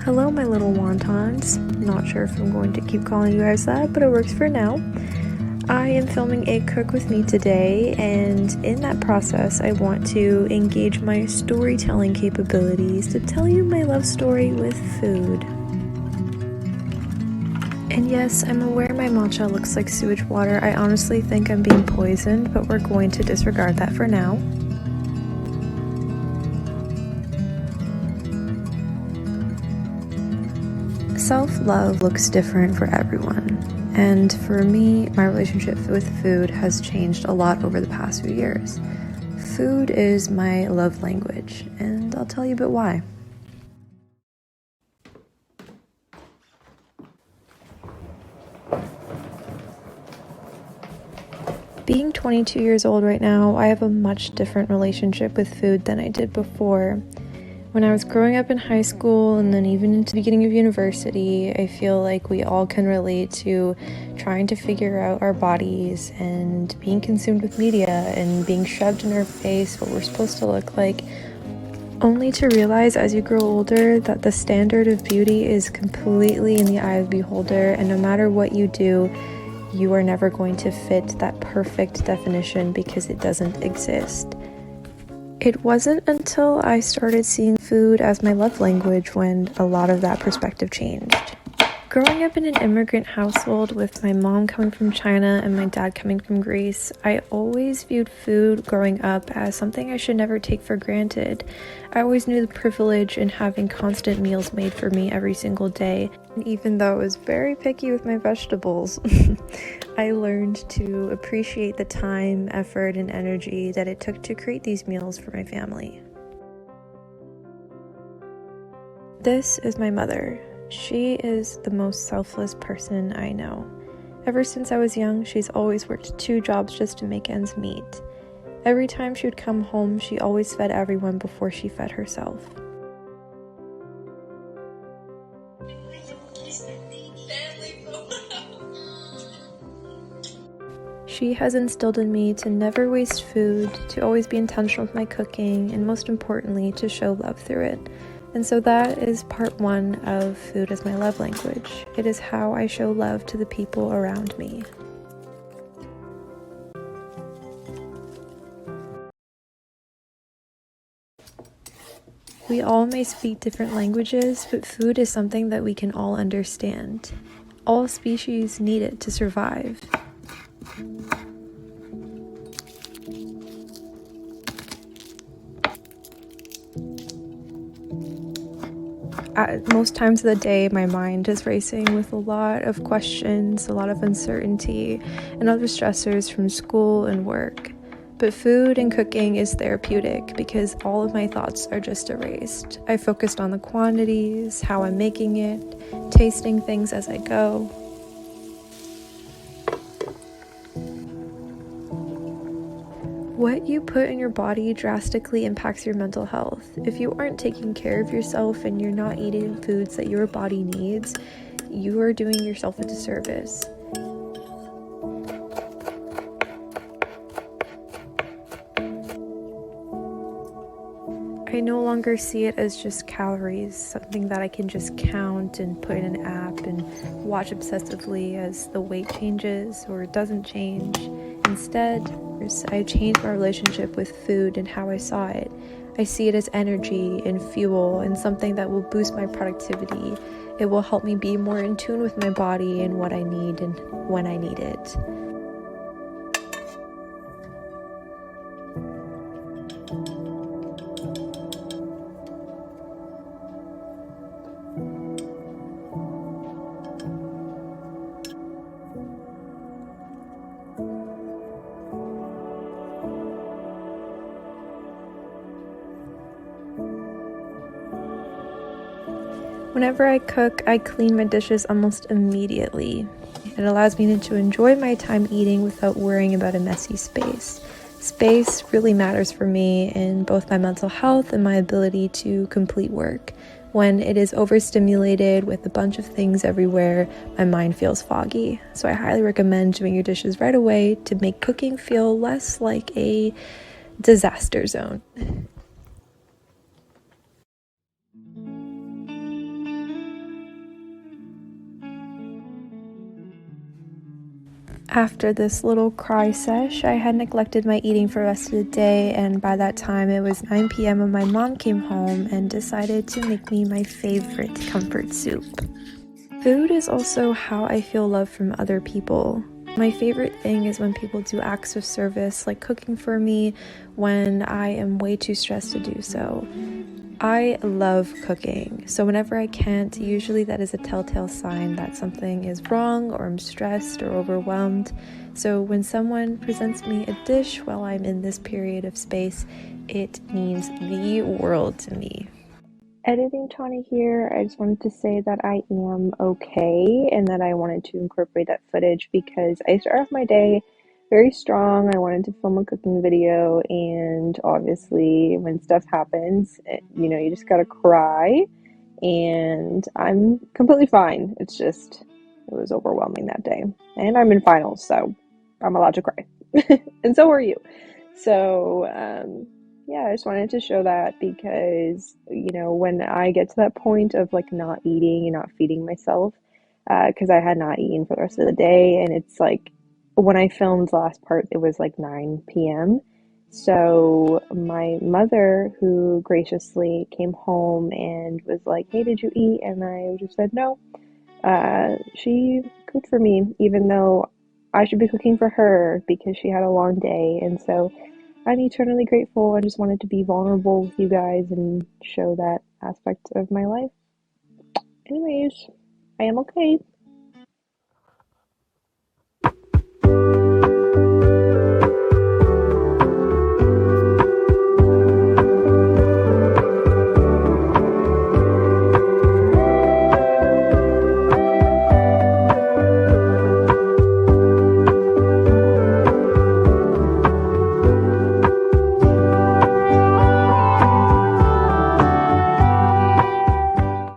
Hello, my little wontons. Not sure if I'm going to keep calling you guys that, but it works for now. I am filming a cook with me today, and in that process, I want to engage my storytelling capabilities to tell you my love story with food. And yes, I'm aware my matcha looks like sewage water. I honestly think I'm being poisoned, but we're going to disregard that for now. Self-love looks different for everyone, and for me, my relationship with food has changed a lot over the past few years. Food is my love language, and I'll tell you a bit why. Being 22 years old right now, I have a much different relationship with food than I did before. When I was growing up in high school and then even into the beginning of university, I feel like we all can relate to trying to figure out our bodies and being consumed with media and being shoved in our face what we're supposed to look like, only to realize as you grow older that the standard of beauty is completely in the eye of the beholder, and no matter what you do, you are never going to fit that perfect definition because it doesn't exist. It wasn't until I started seeing food as my love language when a lot of that perspective changed. Growing up in an immigrant household with my mom coming from China and my dad coming from Greece, I always viewed food growing up as something I should never take for granted. I always knew the privilege in having constant meals made for me every single day. And even though I was very picky with my vegetables, I learned to appreciate the time, effort, and energy that it took to create these meals for my family. This is my mother. She is the most selfless person I know. Ever since I was young, she's always worked 2 jobs just to make ends meet. Every time she would come home, she always fed everyone before she fed herself. She has instilled in me to never waste food, to always be intentional with my cooking, and most importantly, to show love through it. And so that is part 1 of food as my love language. It is how I show love to the people around me. We all may speak different languages, but food is something that we can all understand. All species need it to survive. At most times of the day, my mind is racing with a lot of questions, a lot of uncertainty, and other stressors from school and work. But food and cooking is therapeutic because all of my thoughts are just erased. I focused on the quantities, how I'm making it, tasting things as I go. What you put in your body drastically impacts your mental health. If you aren't taking care of yourself and you're not eating foods that your body needs, you are doing yourself a disservice. I no longer see it as just calories, something that I can just count and put in an app and watch obsessively as the weight changes or doesn't change. Instead, I changed my relationship with food and how I saw it. I see it as energy and fuel and something that will boost my productivity. It will help me be more in tune with my body and what I need and when I need it. Whenever I cook, I clean my dishes almost immediately. It allows me to enjoy my time eating without worrying about a messy space. Space really matters for me in both my mental health and my ability to complete work. When it is overstimulated with a bunch of things everywhere, my mind feels foggy. So I highly recommend doing your dishes right away to make cooking feel less like a disaster zone. After this little cry sesh, I had neglected my eating for the rest of the day, and by that time it was 9 p.m. when my mom came home and decided to make me my favorite comfort soup. Food is also how I feel love from other people. My favorite thing is when people do acts of service, like cooking for me when I am way too stressed to do so. I love cooking, so whenever I can't, usually that is a telltale sign that something is wrong or I'm stressed or overwhelmed. So when someone presents me a dish while I'm in this period of space, it means the world to me. Editing Tawny here. I just wanted to say that I am okay and that I wanted to incorporate that footage because I start off my day very strong. I wanted to film a cooking video, and obviously, when stuff happens, you just gotta cry. And I'm completely fine. It was overwhelming that day. And I'm in finals, so I'm allowed to cry. And so are you. So, yeah, I just wanted to show that because, when I get to that point of like not eating and not feeding myself, because I had not eaten for the rest of the day, and it's like when I filmed the last part, it was like 9 p.m. So my mother, who graciously came home and was like, "Hey, did you eat?" And I just said no. She cooked for me, even though I should be cooking for her because she had a long day. And so I'm eternally grateful. I just wanted to be vulnerable with you guys and show that aspect of my life. Anyways, I am okay.